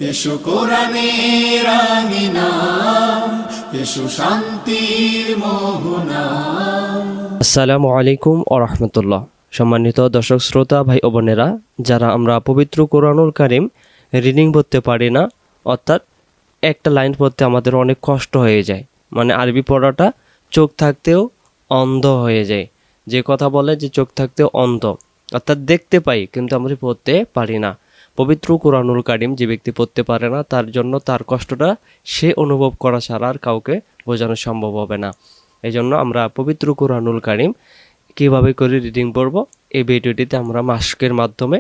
এসো কোরআনের আঙিনা, এসো শান্তির মোহনা। আসসালামু আলাইকুম ওয়া রাহমাতুল্লাহ। সম্মানিত দর্শক শ্রোতা ভাই ও বোনেরা, যারা আমরা পবিত্র কোরআনুল কারীম রিডিং পড়তে পারি না, অর্থাৎ একটা লাইন পড়তে আমাদের অনেক কষ্ট হয়ে যায়, মানে আরবি পড়াটা চোখ থাকতেও অন্ধ হয়ে যায়। যে কথা বলে যে চোখ থাকতেও অন্ধ, অর্থাৎ দেখতে পাই কিন্তু আমরা পড়তে পারি না। পবিত্র কোরআনুল কারীম যে ব্যক্তি পড়তে পারে না, তার জন্য তার কষ্টটা সে অনুভব করা ছাড়া আর কাউকে বোঝানো সম্ভব হবে না। এই জন্য আমরা পবিত্র কোরআনুল কারীম কীভাবে করে রিডিং পড়ব, এই ভিডিওটিতে আমরা মাস্কের মাধ্যমে,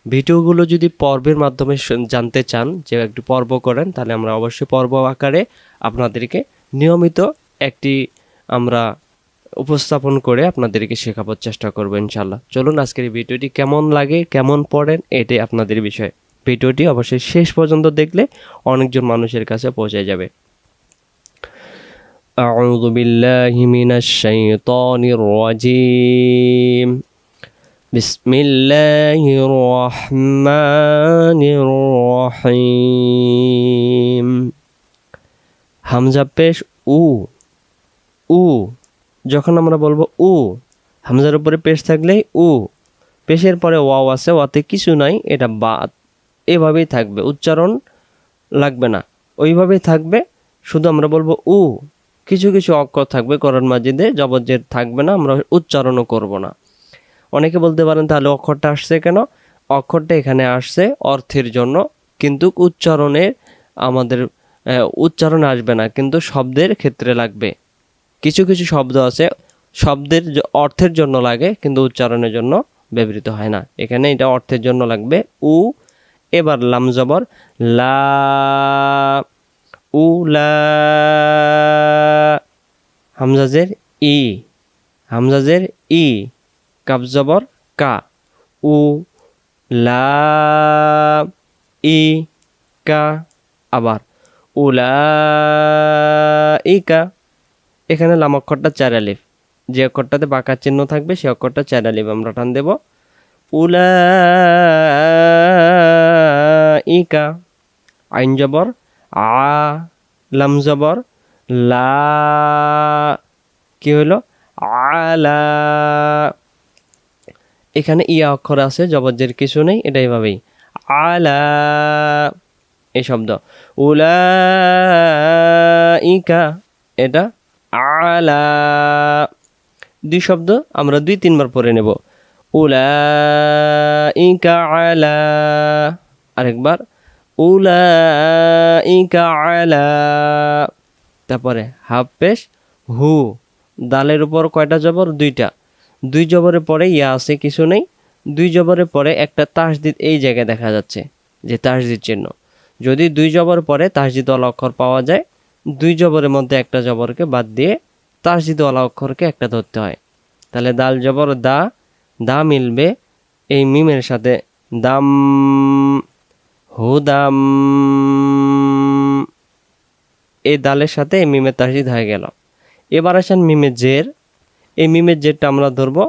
ভিডিওগুলো যদি পর্বের মাধ্যমে জানতে চান যে একটি পর্ব করেন, তাহলে আমরা অবশ্যই পর্ব আকারে আপনাদেরকে নিয়মিত একটি আমরা উপস্থাপন করে আপনাদেরকে শেখাবার চেষ্টা করবো ইনশাল্লাহ। চলুন আজকের এই ভিডিওটি কেমন লাগে, কেমন পড়েন, এটাই আপনাদের বিষয়। ভিডিওটি অবশ্যই শেষ পর্যন্ত দেখলে অনেকজন মানুষের কাছে পৌঁছে যাবে। أعوذ بالله من الشيطان الرجيم بسم الله الرحمن الرحيم হামজা পেশ উ, উ যখন আমরা বলবো উ, হামজার উপরে পেশ থাকলেই উ, পেশের পরে ওয়াও আছে, ওয়াতে কিছু নাই, এটা বাদ, এভাবেই থাকবে, উচ্চারণ লাগবে না, ওইভাবেই থাকবে। শুধু আমরা বলবো উ, কিছু কিছু অক্ষর থাকবে কোরআন মাজিদে, জবরজের থাকবে না, আমরা উচ্চারণও করব না। অনেকে বলতে পারেন তাহলে অক্ষরটা আসছে কেন? অক্ষরটা এখানে আসছে অর্থের জন্য, কিন্তু উচ্চারণে আমাদের উচ্চারণে আসবে না, কিন্তু শব্দের ক্ষেত্রে লাগবে। কিছু কিছু শব্দ আছে শব্দের অর্থের জন্য লাগে, কিন্তু উচ্চারণের জন্য ব্যবহৃত হয় না। এখানে এটা অর্থের জন্য লাগবে উ। এবার লাম জবর লা, উ লা, হামজাজের ই, হামজাজের ই, কাফ জবর কা, উ লা ই কা, আবার উলাইকা। এখানে লাম অক্ষরটা 4 আলিফ, যে অক্ষরটাতে বাঁকা চিহ্ন থাকবে সে অক্ষরটা 4 আলিফ আমরা টান দেব। উলাইকা, আইন জবর আ, লাম জবর লা, কি হলো আলা। এখানে ইয়া অক্ষর আছে, জবরজের কিছু নেই, এটা এইভাবেই আলা এই শব্দ। উলাইকা, এটা আলা। দুই শব্দ আমরা 2-3 বার পড়ে নেব। উলাইকা আলা, আরেকবার উলাইকা আলা। তারপরে হাফ পেশ হু, দালের উপর কয়টা জবর? 2টা। 2 জবরের পরে ইয়া আছে, কিছু নেই। 2 জবরের পরে একটা তাসদিদ এই জায়গায় দেখা যাচ্ছে, যে তাসদিদ চিহ্ন। যদি 2 জবর পরে তাসদিদওয়ালা অক্ষর পাওয়া যায়, 2 জবরের মধ্যে একটা জবরকে বাদ দিয়ে তাসদিদওয়ালা অক্ষরকে একটা ধরতে হয়। তাহলে দাল জবর দা, দা মিলবে এই মিমের সাথে, দাম, হুদাম, এই দালের সাথে এই মিমের তাসদিদ হয়ে গেল। এবার আসেন মিমের জের, এই মিমের জেরটা আমরা ধরবো।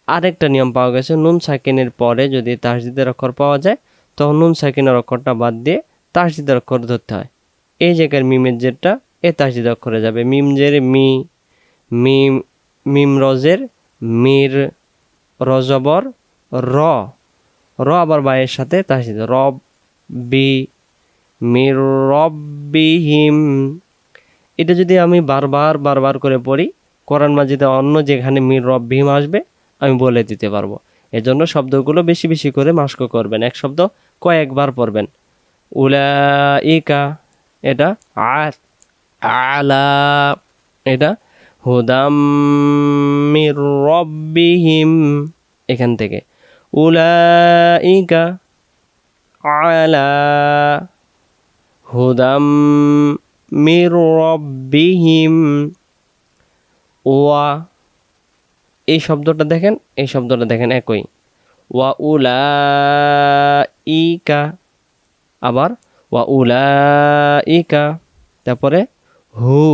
আরেকটা নিয়ম পাওয়া গেছে, নুন সাকিনের পরে যদি তাসদিদের অক্ষর পাওয়া যায়, তখন নুন সাকিনের অক্ষরটা বাদ দিয়ে তাসদিদের অক্ষর ধরতে হয়। এই জায়গার মিমের জেরটা এ তাসদিদ অক্ষরে যাবে। মিম জের মি, মিম, মিম রজের মির, রজবর র, র আবার বায়ের সাথে তাসদিদ, রব বি, মির রব্বিহিম। এটা যদি আমি বারবার করে পড়ি, কোরআন মাজিদে অন্য যেখানে মির রব্বিহিম আসবে আমি বলে দিতে পারবো। এজন্য শব্দগুলো বেশি বেশি করে মাস্ক করবেন, এক শব্দ কয়েকবার পড়বেন। উলাইকা, এটা আলা, এটা হুদাম মির রব্বিহিম। এখান থেকে উলাইকা আলা হুদাম মির রব্বিহিম। ওয়া, এই শব্দটা দেখেন, এই শব্দটা দেখেন একই, ওয়া উলাইকা, আবার ওয়া উলাইকা। তারপরে হু,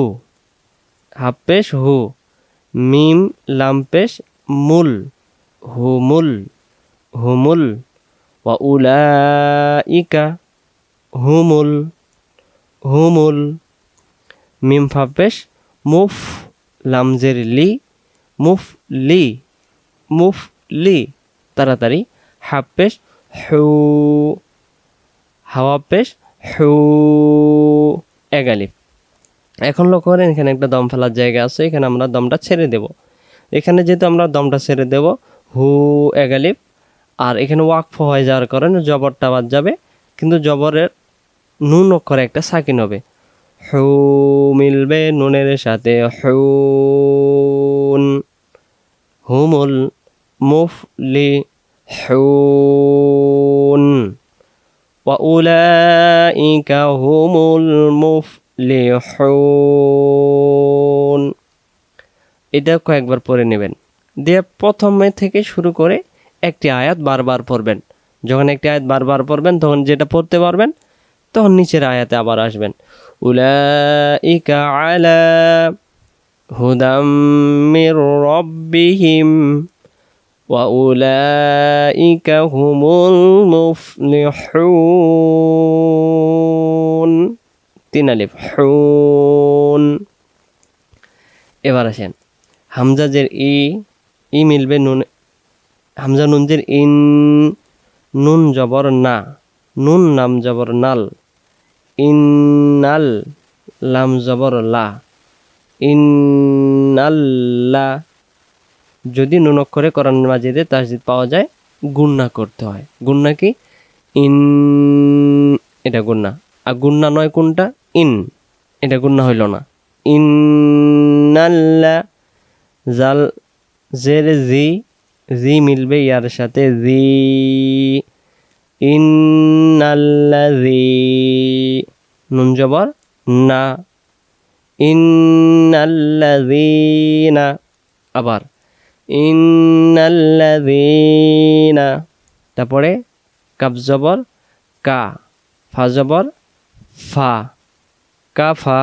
হাফ পেশ হু, মিম লাম পেশ মুল, হুমুল, হুমুল, ওয়া উলাইকা হুমুল হুমুল। মিম ফা পেশ মুফ লামজের লি মুফ লি মুফ লি তাড়াতাড়ি। হা পেশ হু হাওয়া পেশ হু এক আলিফ। এখন লক্ষ্য করেন এখানে একটা দম ফেলার জায়গা আছে, এখানে আমরা দমটা ছেড়ে দেব। এখানে যেহেতু আমরা দমটা ছেড়ে দেব হু এক আলিফ, আর এখানে ওয়াকফ হয়ে যাওয়ার কারণে জবরটা বাদ যাবে, কিন্তু জবরের নুন অক্ষরে একটা সাকিন হবে। হু মিলবে নুনের সাথে হুন হুমুল মুফলি হুন ওয়া উলাইকা হুমুল মুফলিহুন। এটা কয়েকবার পড়ে নেবেন, দিয়ে প্রথমে থেকে শুরু করে একটি আয়াত বারবার পড়বেন। যখন একটি আয়াত বারবার পড়বেন তখন যেটা পড়তে পারবেন তখন নিচের আয়াতে আবার আসবেন। উলাইকা আলা হুদাম মির রাব্বিহিম ওয়া উলাইকা হুমুল মুফলিহুন। 3 আলিফ হুন। এবার আসেন হামজা জের ই মিলবে নুন, হামজা নুন জের ইন, নুন জবর না, নুন নাম জবর নাল, ইন্নাল লাম জবর লা, ইন্নাল্লা। যদি নুন অক্ষরে কোরআন মাজিদে তাসদিদ পাওয়া যায় গুন্না করতে হয়। গুন্না কি? ইন, এটা গুন্না। আর গুন্না নয় কোনটা? ইন, এটা গুন্না হইল না। ইন্নাল্লা জাল জের জি, জি মিলবে ইয়ার সাথে জি, ইন্নাল্লাযী নুন জবর না, ইন্নাল্লাযীনা। আবার ইন্নাল্লাযীনা, তারপরে কাফ জবর কা, ফা জবর ফা, কাফা,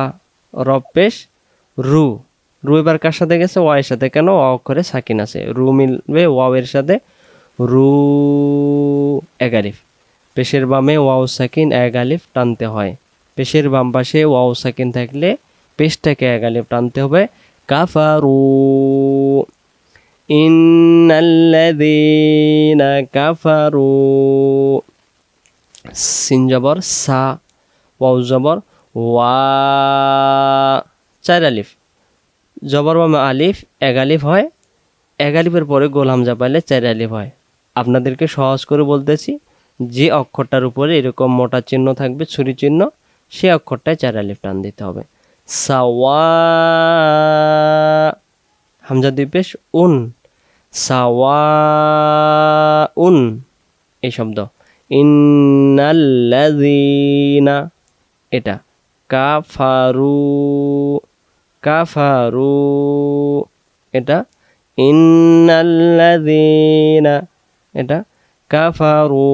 র পেশ রু। রু এবার কার সাথে গেছে? ওয়া এর সাথে। কেন? অ অক্ষরে সাকিন আছে। রু মিলবে ওয়াও এর সাথে, রু এক আলিফ। পেশের বামে ওয়াও সাকিন এক আলিফ টানতে হয়। পেশের বাম পাশে ওয়াও সাকিন থাকলে পেশটাকে এক আলিফ টানতে হবে। কাফারু, ইন্নাল্লাযীনা কাফারু। সিন জবর সা, ওয়াও জবর ওয়া, 4 আলিফ। জবর বামে আলিফ এক আলিফ হয়, এক আলিফের পরে গোল হামজা পাইলে 4 আলিফ হয়। আপনাদেরকে সহজ করে বলতেছি, যে অক্ষরটার উপরে এরকম মোটা চিহ্ন থাকবে, ছুরি চিহ্ন, সে অক্ষরটায় 4 আলিফ টান দিতে হবে। সাওয়া, হামজা দুই পেশ উন, সাওয়া উন এই শব্দ। ইন্নাল্লাযীনা, এটা কাফারু, কাফারু, এটা ইন্নাল্লাযীনা, এটা কাফারু,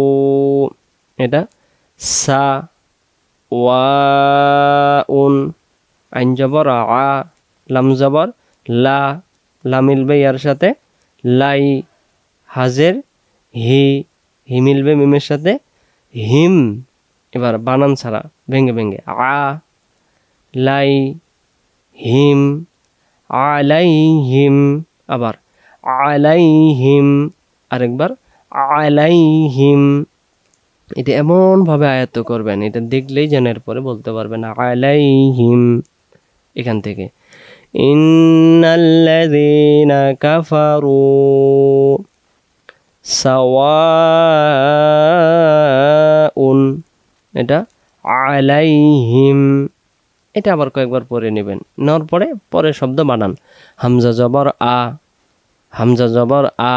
এটা সা ওয়াউন, আইন জবর আ, লাম জবর লা, লা মিলবে ইয়ার সাথে লাই, হাজের হি, হি মিলবে মিমের সাথে হিম। এবার বানান ছাড়া ভেঙ্গে ভেঙ্গে আ, লাই হিম, আলাইহিম। আবার আলাইহিম, আরেকবার আলাইহিম। এটা এমনভাবে আয়ত্ত করবেন, এটা দেখলেই যেন এরপরে বলতে পারবেন আলাইহিম। এখান থেকে ইন্নাল্লাযীনা কাফারু সাওয়াউন, এটা আলাইহিম। এটা আবার কয়েকবার পড়ে নেবেন, নেওয়ার পরে পরের শব্দ বানান। হামজা জবর আ, হামজা জবর আ,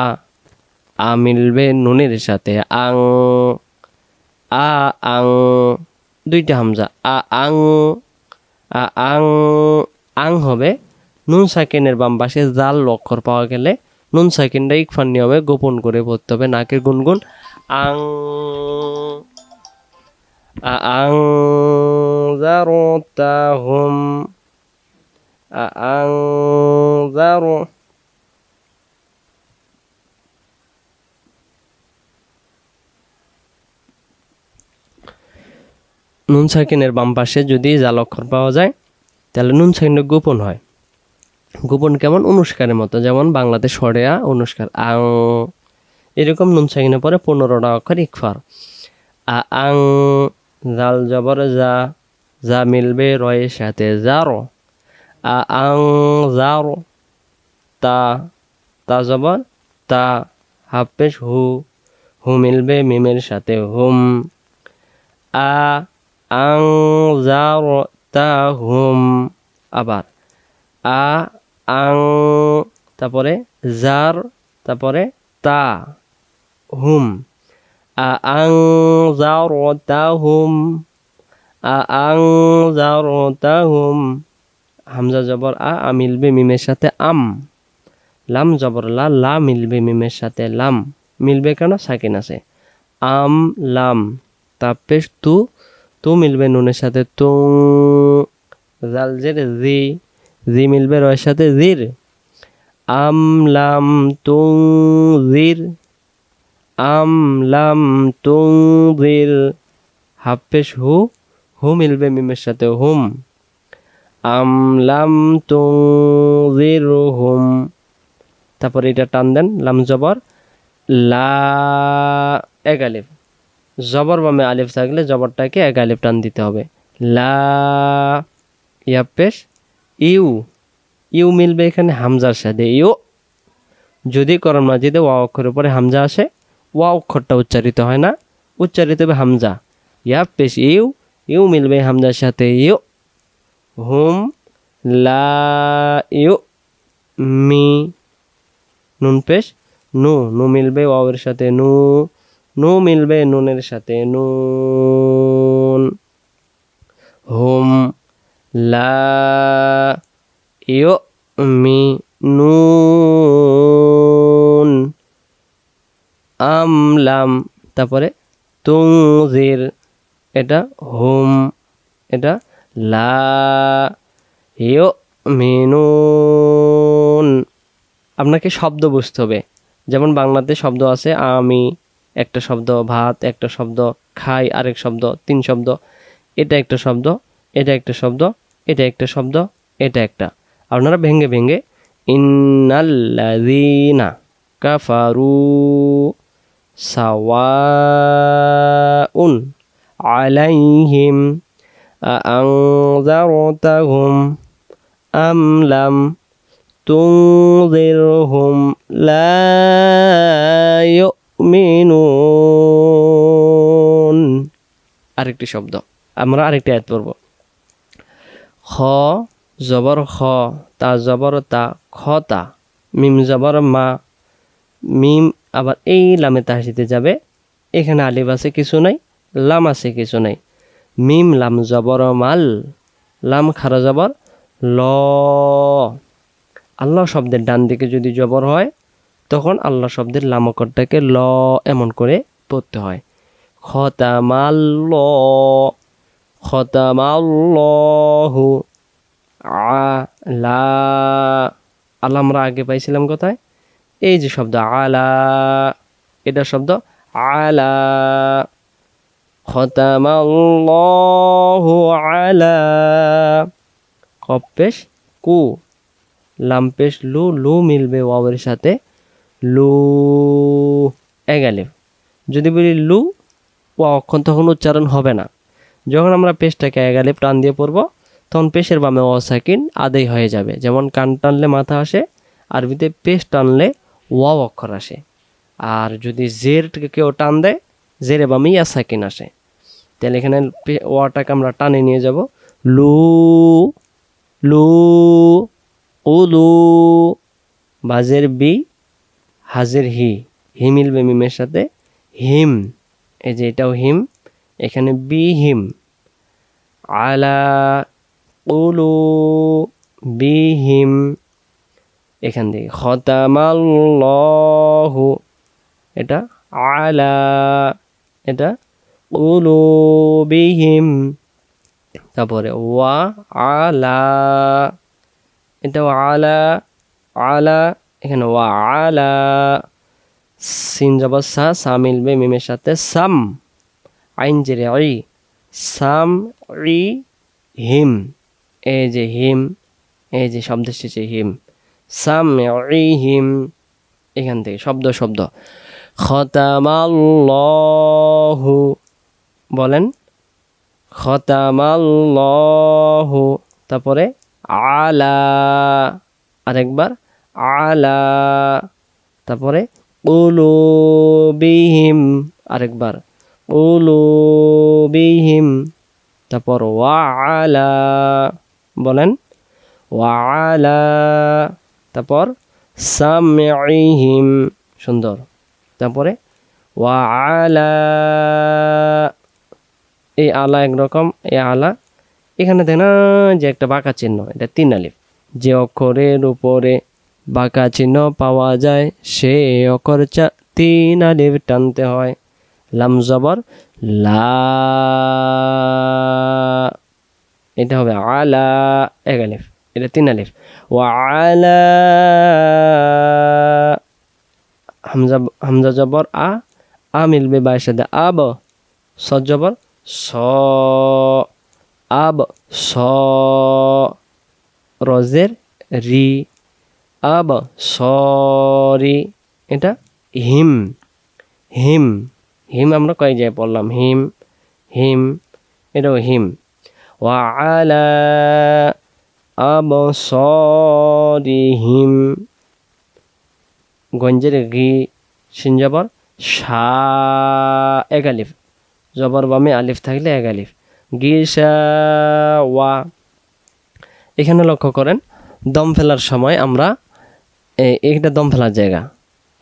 আ মিলবে নুনের সাথে আং, আ আং, দুইটা হামজা আ আং, আ আং, আং হবে নুন সাকিনের বাম পাশে জাল অক্ষর পাওয়া গেলে নুন সাকিনটা ইকফার নিয়মে গোপন করে পড়তে হবে, নাকের গুনগুন আং, আং জারতাহুম, আং জারু। নুন সাকিনের বাম পাশে যদি জাল অক্ষর পাওয়া যায় তাহলে নুন সাকিনটা গোপন হয়। গোপন কেমন? অনুষ্কারের মতো, যেমন বাংলাতে সরেয়া অনুষ্কার আং, এরকম নুন সাকিনের পরে 15টা অক্ষর ইকফার। আং, জাল জবর যা, যা মিলবে রয়ের সাথে জারো, আং জারো। তা, তা জবর তা, হাফ পেশ হু, হু মিলবে মিমের সাথে হুম। আং জারো তা হুম। আবার আং, তারপরে জার, তারপরে তা, হুম। আং জারো তা হুম, আং জারো তা হুম। হামজা জবর আ মিলবে মিমের সাথে আম। লাম জবর লা, লা মিলবে মিমের সাথে লাম। মিলবে কেন? সাকিন আছে। আম লাম। তাপেশ তু, তু মিলবে নুনের সাথে তুং। জাল জের জি, জি মিলবে রয়ের সাথে জির। আম লাম তুং জির, আম লাম তুং জির। হাফ পেশ হু, হু মিলবে মিমের সাথে হুম। আম লাম তুং জির হুম। তারপরে এটা টান দেন, লাম জবর লা, এক আলিফ। জবর বামে আলিফ থাকলে জবরটাকে এক আলিফ টান দিতে হবে। লা, ইয়া পেশ ইউ, ইউ মিলবে এখানে হামজার সাথে ইউ। যদি করণ মাজিদে ওয়া অক্ষরের পরে হামজা আসে, ওয়া অক্ষরটা উচ্চারিত হয় না, উচ্চারিত হবে হামজা। ইয়া পেশ ইউ, ইউ মিলবে হামজার সাথে ইউ। হুম লা ইউ মি, নুন পেশ নু, নু মিলবে ওয়াওয়ের সাথে নু, নু মিলবে নুনের সাথে নুন। হুম লা ইউ মি নুন। আম লাম, তারপরে তুং জির, এটা হুম, এটা লা ইউ মিনুন। আপনাকে শব্দ বুঝতে হবে। যেমন বাংলাতে শব্দ আছে আমি একটা শব্দ, ভাত একটা শব্দ, খাই আরেক শব্দ, 3 শব্দ। এটা একটা শব্দ, এটা একটা শব্দ, এটা একটা শব্দ, এটা একটা। আপনারা ভেঙ্গে ভেঙ্গে ইন্নাল্লাযীনা কাফারু সাওয়াউন আলাইহিম আনযারতাহুম আম লাম তুনযিরহুম লা ইউমিনুন। আরেকটি শব্দ, আমরা আরেকটি আয়াত পড়ব। খ জবর খ, তা জবর তা, খতা। মিম জবর মা, মিম আবার এই লামে তাহসিতে যাবে। এখানে আলিফ আছে কিছু নাই, লাম আছে কিছু নাই। মিম লাম জবর মাল, লাম খারা জবর ল। আল্লাহ শব্দের ডান দিকে যদি জবর হয় তখন আল্লাহ শব্দের লাম অক্ষরটাকে ল এমন করে পড়তে হয়। খতামাল্লাহ, খতামাল্লাহু আলা। আল্লাহ আমরা আগে পাইছিলাম কোথায়? এই যে শব্দ আলা, এটা শব্দ আলা। খতামাল্লাহু আলা। কফ পেশ কু, লাম পেশ লু, লু মিলবে ওয়াওয়ের সাথে লু, এক আলিফ। যদি বলি লু, ওয়া অক্ষর তখন উচ্চারণ হবে না। যখন আমরা পেশটাকে এক আলিফ টান দিয়ে পড়ব তখন পেশের বামে ওয়া সাকিন আদায় হয়ে যাবে। যেমন কান টানলে মাথা আসে, আরবিতে পেশ টানলে ওয়া অক্ষর আসে। আর যদি জেরকে কেউ টান দেয়, জেরে বামে ইয়া সাকিন আসে। তাহলে এখানে ওয়াটাকে আমরা টানে নিয়ে যাব লু, লু উলু। বাজের বি, হাজের হি, হি মিলবে মিমের সাথে হিম। এই যে এটাও হিম, এখানে বি হিম। আলা উলু বিহিম, এখান থেকে খতামাল্লাহু, এটা আলা, এটা উলু বিহিম। তারপরে ওয়া আলা, এটা আলা, আলা, এখানে ওয়া আলা। সিন জবর সা, সা মিলবে মিমের সাথে সাম। আইন জেরে আই, সামঈহিম, এই যে হিম, এই যে শব্দ এসেছে হিম, সামঈহিম, এখান থেকে শব্দ শব্দ। খতামাল্লাহু, বলেন খতামাল্লাহু, তারপরে আলা, আরেকবার আলা, তারপরে কুলুবিহিম, আরেকবার কুলুবিহিম, তারপর ওয়ালা, বলেন ওয়ালা, তারপর সামঈহিম, সুন্দর, তারপরে ওয়ালা, এই আলা একরকম, এই আলা, এখানে দেখেন যে একটা বাঁকা চিহ্ন, এটা 3 আলিফ। যে অক্ষরের উপরে বাঁকা চিহ্ন পাওয়া যায় সে অক্ষর 3 আলিফ টানতে হয়। লাম জবর লা, এটা হবে আলা, 1 আলিফ, এটা 3 আলিফ। ওয়া আলা, হামজা জবর আ মিলবে বায়ের সাথে, আব, সদ জবর স, আব স, রজের রি, আব সরি, এটা হিম, হিম, হিম আমরা কয় জায়গায় পড়লাম, হিম, হিম, এটাও হিম। ওয়া আলা আবসারিহিম, গঞ্জের গি, শিন জবর সা, 1 আলিফ, জবর বামে আলিফ থাকলে 1 আলিফ। গিশাওয়া, এখানে লক্ষ্য করেন দম ফেলার সময় আমরা এটা দম ফেলার জায়গা,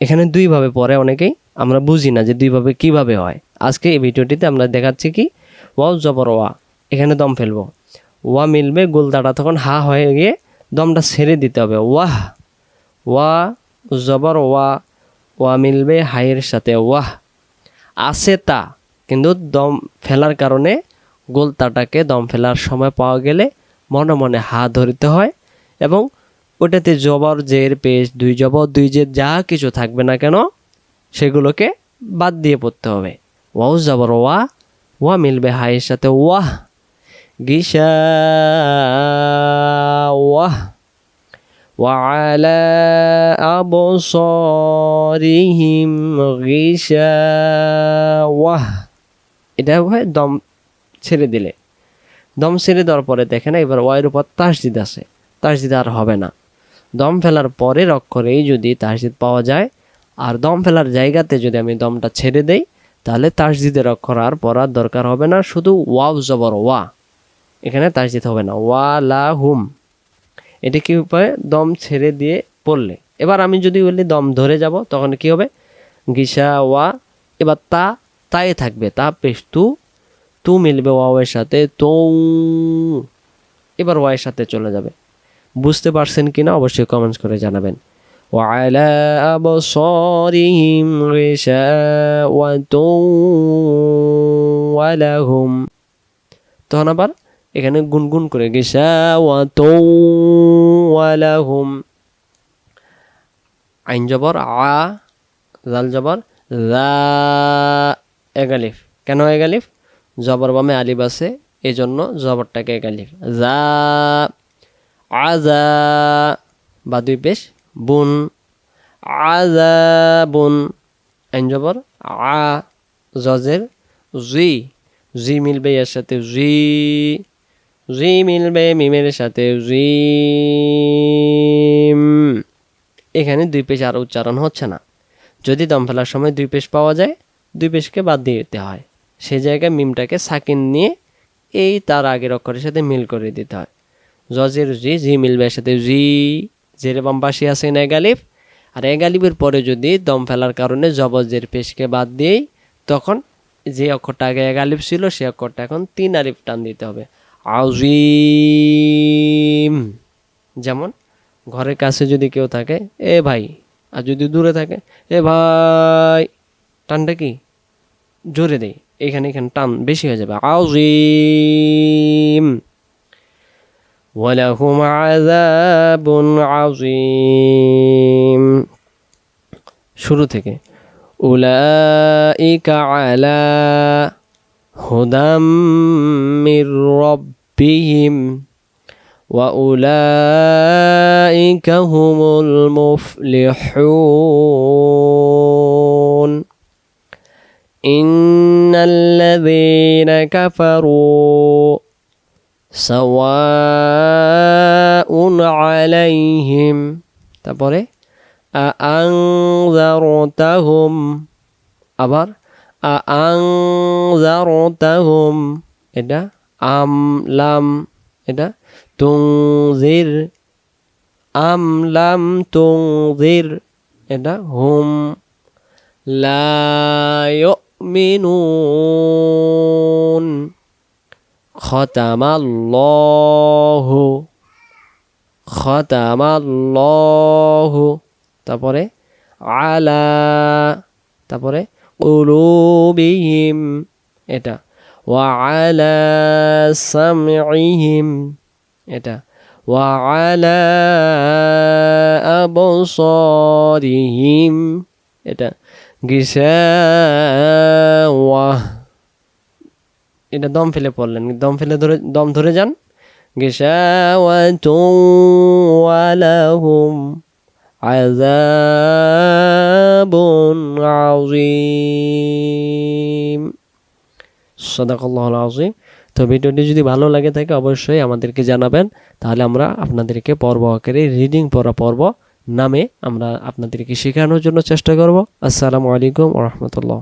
এখানে 2 ভাবে পড়ে অনেকেই, আমরা বুঝি না যে 2 ভাবে কিভাবে হয়। আজকে এই ভিডিওটিতে আমরা দেখাচ্ছি কি ওয়াও জবর ওয়া, এখানে দম ফেলবো, ওয়া মিলবে গোলদাটা তখন হা হয়ে গিয়ে দমটা ছেড়ে দিতে হবে। ওয়াহ, ওয়া জবর ওয়া, ওয়া মিলবে হাইয়ের সাথে ওয়াহ, আছে তা, কিন্তু দম ফেলার কারণে গোলতাটাকে দম ফেলার সময় পাওয়া গেলে মনে মনে হা ধরতে হয়, এবং ওটাতে জবর জের পেশ 2 জবর 2 জের যা কিছু থাকবে না কেন সেগুলোকে বাদ দিয়ে পড়তে হবে। ওয়াও জবর ওয়া, ওয়া মিলবে হাইয়ের সাথে ওয়াহ, গিশাওয়াহ, ওয়া আলা আবসারিহিম গিশাওয়াহ, এটা হয় দম ছেড়ে দিলে। দম ছেড়ে দেওয়ার পরে দেখেন এবার ওয়াইয়ের উপর তাসদিদ আছে, তাসদিদ আর হবে না। দম ফেলার পরের অক্ষরেই যদি তাসদিদ পাওয়া যায় আর দম ফেলার জায়গাতে যদি আমি দমটা ছেড়ে দেই তাহলে তাসদিদের অক্ষর আর পড়ার দরকার হবে না, শুধু ওয়াও জবর ওয়া, এখানে তাসদিদ হবে না। ওয়া লা হুম, এটা কি উপায় দম ছেড়ে দিয়ে পড়লে। এবার আমি যদি বলি দম ধরে যাব তখন কি হবে, গিসা ওয়া, এবার তাই থাকবে, তা পেশ তু মিলবে ওয়াওয়ের সাথে তো, এবার ওয়াইয়ের সাথে চলে যাবে। বুঝতে পারছেন কিনা অবশ্যই কমেন্টস করে জানাবেন। ওয়ালা আবসারিহিম গিশাওয়াতুন ওয়া লাহুম, তখন আবার এখানে গুনগুন করে গিশাওয়াতুন ওয়া লাহুম, আইন জবর আ, জাল জবর যা, 1 আলিফ, কেন 1 আলিফ, জবর বামে আলিফ আছে এই জন্য জবরটাকে 1 আলিফ। যা, আজা বা 2 পেশ বুন, আযাবুন, আইন জবর আ, জজের জি, জি মিলবে এর সাথে জি, জি মিলবে মিমের সাথে জিম, এখানে 2 পেশ আর উচ্চারণ হচ্ছে না। যদি দম ফেলার সময় 2 পেশ পাওয়া যায় 2 পেশকে বাদ দিয়ে দিতে হয়, সেই জায়গায় মিমটাকে সাকিন নিয়ে এই তার আগের অক্ষরের সাথে মিল করে দিতে হয়। জজের জি, জি মিলবে এর সাথে জি, জের বাম পাশে আছে 1 আলিফ, আর 1 আলিফের পরে যদি দম ফেলার কারণে জবজের পেশকে বাদ দিয়েই তখন যে অক্ষরটা আগে 1 আলিফ ছিল সে অক্ষরটা এখন 3 আলিফ টান দিতে হবে। আযীম, যেমন ঘরের কাছে যদি কেউ থাকে এ ভাই, আর যদি দূরে থাকে এ ভাই, টানটা কি জোরে দেই, এখানে টান বেশি হয়ে যাবে। আযীম, ওয়ালাহুম আযাবুন আযীম, শুরু থেকে উলাইকা আলা, হুদাম মির রাব্বিহিম وأولئك هم المفلحون إن الذين كفروا سواء عليهم তারপরে أأنذرتهم আবার أأنذرتهم এটা আম লাম এটা তুনজির আম লাম তুনজির এটা হুম লা ইউমিনুন খতামাল্লাহু তারপরে আলা তারপরে কুলুবিহিম এটা ওয়া আলা সামইহিম এটা ওয়া আলা আবসারিহিম এটা গিশাওয়া এটা দম ফেলে পড়লেন দম ধরে যান গিশাওয়াতুন ওয়া লাহুম আযাবুন আযীম সাদাকাল্লাহুল আযীম। তো ভিডিওটি যদি ভালো লাগে থাকে অবশ্যই আমাদেরকে জানাবেন, তাহলে আমরা আপনাদেরকে পর্ব আকারে রিডিং পড়া পর্ব নামে আমরা আপনাদেরকে শেখানোর জন্য চেষ্টা করব। আসসালামু আলাইকুম ওয়া রাহমাতুল্লাহ।